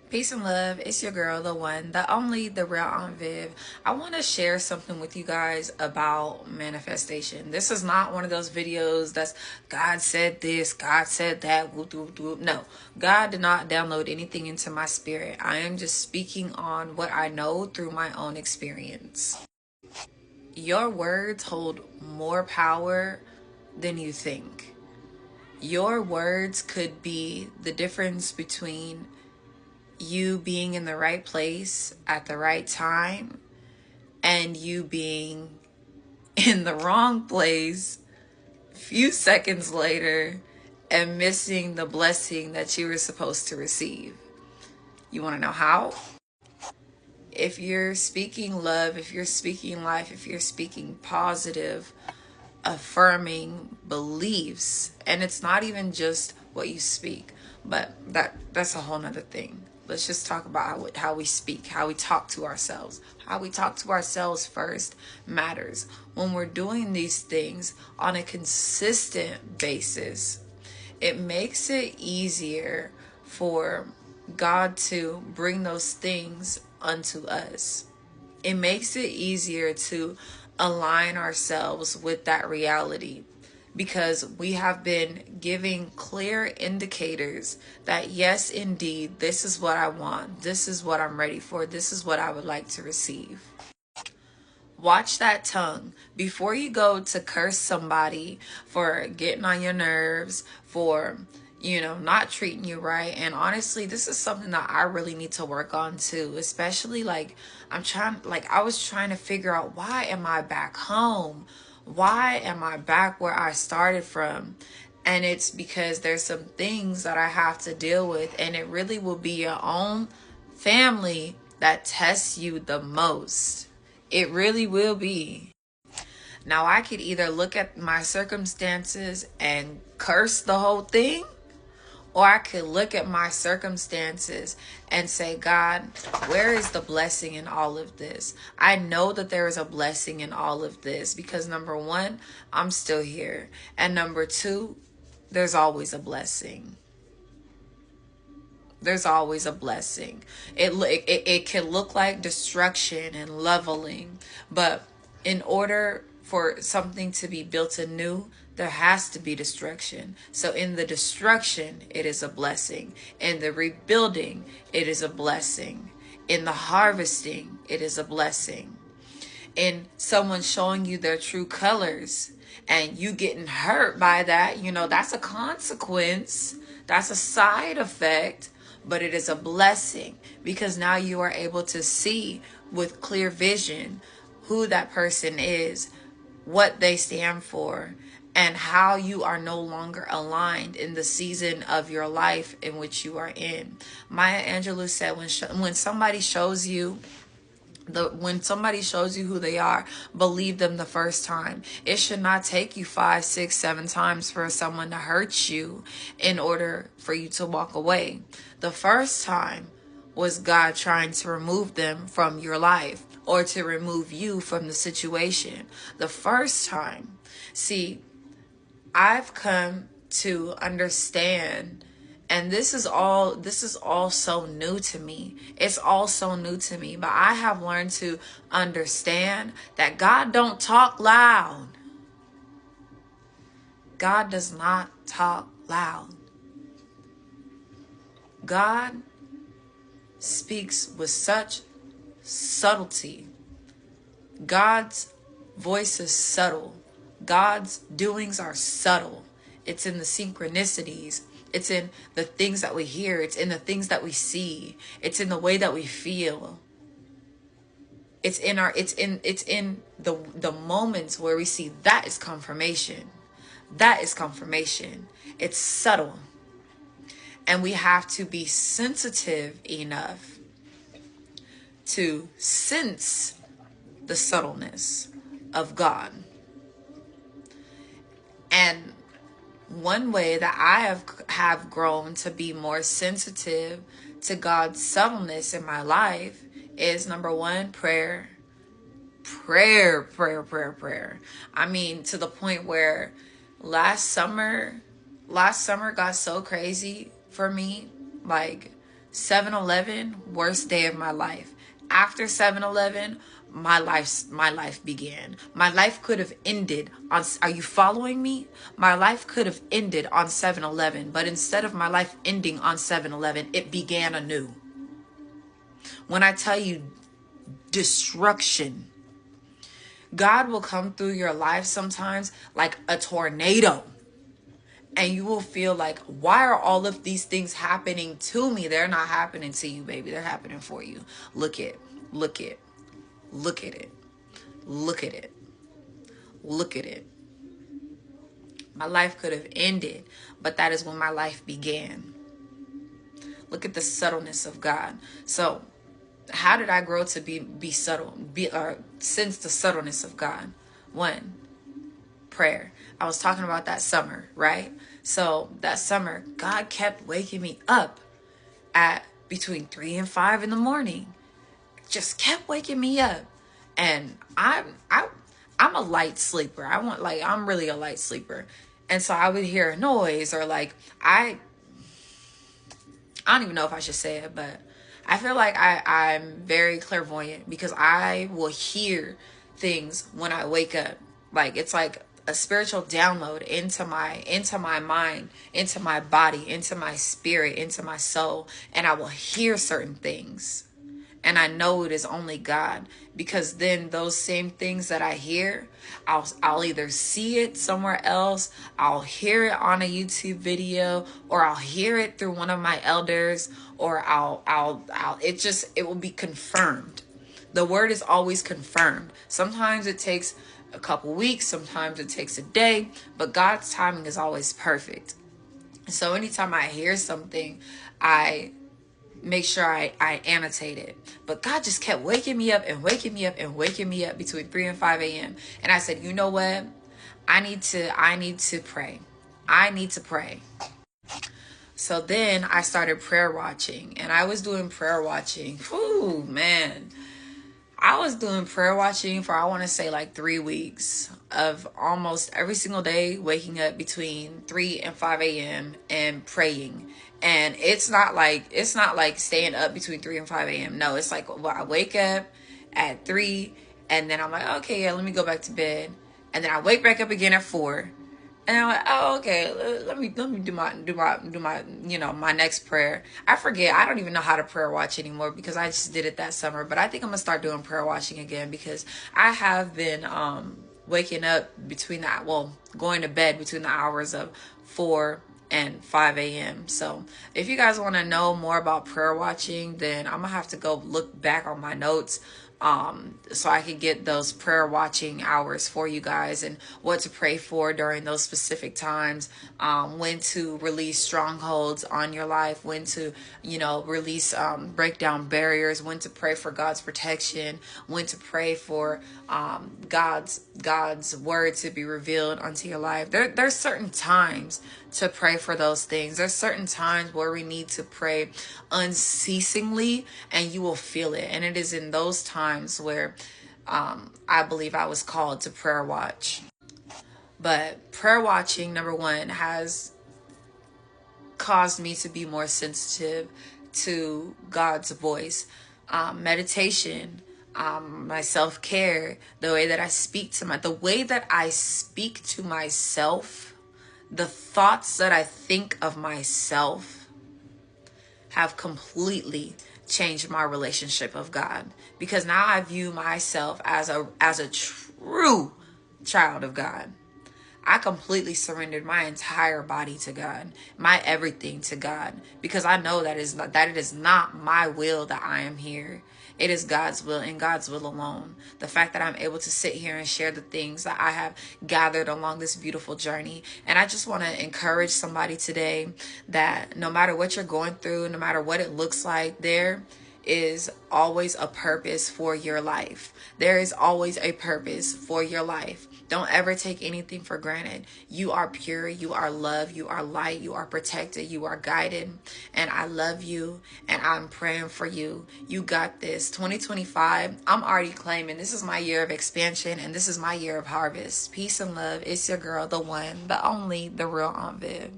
Peace and love. It's your girl, the one, the only, the real Aunt Viv. I want to share something with you guys about manifestation. This is not one of those videos that's God said this, God said that. Whoop, whoop, whoop. No, God did not download anything into my spirit. I am just speaking on what I know through my own experience. Your words hold more power than you think. Your words could be the difference between you being in the right place at the right time and you being in the wrong place a few seconds later and missing the blessing that you were supposed to receive. You want to know how? If you're speaking love, if you're speaking life, if you're speaking positive, affirming beliefs, and it's not even just what you speak, but that's a whole nother thing. Let's just talk about how we speak, how we talk to ourselves. How we talk to ourselves first matters. When we're doing these things on a consistent basis, it makes it easier for God to bring those things unto us. It makes it easier to align ourselves with that reality because we have been giving clear indicators that yes, indeed, this is what I want. This is what I'm ready for. This is what I would like to receive. Watch that tongue before you go to curse somebody for getting on your nerves, for not treating you right. And honestly, this is something that I really need to work on too, especially I was trying to figure out, why am I back home? Why am I back where I started from? And it's because there's some things that I have to deal with, and it really will be your own family that tests you the most. It really will be. Now, I could either look at my circumstances and curse the whole thing, or I could look at my circumstances and say, God, where is the blessing in all of this? I know that there is a blessing in all of this because number one, I'm still here. And number two, there's always a blessing. There's always a blessing. It can look like destruction and leveling, but in order for something to be built anew, there has to be destruction. So in the destruction, it is a blessing. In the rebuilding, it is a blessing. In the harvesting, it is a blessing. In someone showing you their true colors and you getting hurt by that, that's a consequence. That's a side effect, but it is a blessing because now you are able to see with clear vision who that person is, what they stand for, and how you are no longer aligned in the season of your life in which you are in. Maya Angelou said, when somebody shows you who they are, believe them the first time. It should not take you 5, 6, 7 times for someone to hurt you in order for you to walk away. The first time was God trying to remove them from your life or to remove you from the situation. The first time. See, I've come to understand, and this is all so new to me. It's all so new to me, but I have learned to understand that God don't talk loud. God does not talk loud. God speaks with such subtlety. God's voice is subtle. God's doings are subtle. It's in the synchronicities. It's in the things that we hear. It's in the things that we see. It's in the way that we feel. It's in the moments where we see. That is confirmation. That is confirmation. It's subtle. And we have to be sensitive enough to sense the subtleness of God. And one way that I have grown to be more sensitive to God's subtleness in my life is number one, prayer. Prayer. I mean, to the point where last summer got so crazy for me. Like, 7-Eleven, worst day of my life. After 7-Eleven, my life began. My life could have ended on, are you following me? My life could have ended on 7-Eleven, but instead of my life ending on 7-Eleven, it began anew. When I tell you destruction, God will come through your life sometimes like a tornado. And you will feel like, why are all of these things happening to me? They're not happening to you, baby. They're happening for you. Look at it. Look at it. Look at it. Look at it. Look at it. My life could have ended, but that is when my life began. Look at the subtleness of God. So, how did I grow to be subtle? Sense the subtleness of God. One, prayer. I was talking about that summer, right? So that summer, God kept waking me up at between 3 and 5 in the morning. Just kept waking me up. And I'm a light sleeper. I'm really a light sleeper. And so I would hear a noise, or like I don't even know if I should say it, but I feel like I'm very clairvoyant, because I will hear things when I wake up. Like, it's like a spiritual download into my mind, into my body, into my spirit, into my soul, and I will hear certain things. And I know it is only God, because then those same things that I hear, I'll either see it somewhere else, I'll hear it on a YouTube video, or I'll hear it through one of my elders, or it will be confirmed. The word is always confirmed. Sometimes it takes a couple weeks, sometimes it takes a day, but God's timing is always perfect. So anytime I hear something, I make sure I annotate it. But God just kept waking me up and waking me up and waking me up between 3 and 5 a.m. And I said, you know what? I need to pray. I need to pray. So then I started prayer watching, and I was doing prayer watching. Ooh, man. I was doing prayer watching for, I want to say, like 3 weeks of almost every single day, waking up between 3 and 5 a.m. and praying. And it's not like staying up between 3 and 5 a.m. No, it's like, well, I wake up at 3, and then I'm like, okay, yeah, let me go back to bed. And then I wake back up again at 4. And I'm like, oh, okay, let me do my my next prayer. I forget. I don't even know how to prayer watch anymore, because I just did it that summer. But I think I'm gonna start doing prayer watching again, because I have been waking up going to bed between the hours of 4 and 5 a.m. So if you guys want to know more about prayer watching, then I'm gonna have to go look back on my notes, so I can get those prayer watching hours for you guys, and what to pray for during those specific times, when to release strongholds on your life, when to, release, break down barriers, when to pray for God's protection, when to pray for God's word to be revealed unto your life. There's certain times to pray for those things. There's certain times where we need to pray unceasingly, and you will feel it. And it is in those times where I believe I was called to prayer watch. But prayer watching, number one, has caused me to be more sensitive to God's voice. Meditation, my self-care, the way that I speak to myself, the thoughts that I think of myself have completely changed my relationship of God, because now I view myself as a true child of God. I completely surrendered my entire body to God, my everything to God, because I know that it is not my will that I am here. It is God's will, and God's will alone. The fact that I'm able to sit here and share the things that I have gathered along this beautiful journey. And I just want to encourage somebody today that no matter what you're going through, no matter what it looks like, there is always a purpose for your life. There is always a purpose for your life. Don't ever take anything for granted. You are pure, you are loved, you are light, you are protected, you are guided. And I love you, and I'm praying for you. You got this. 2025, I'm already claiming this is my year of expansion, and this is my year of harvest. Peace and love. It's your girl, the one, the only, the real Aunt Viv.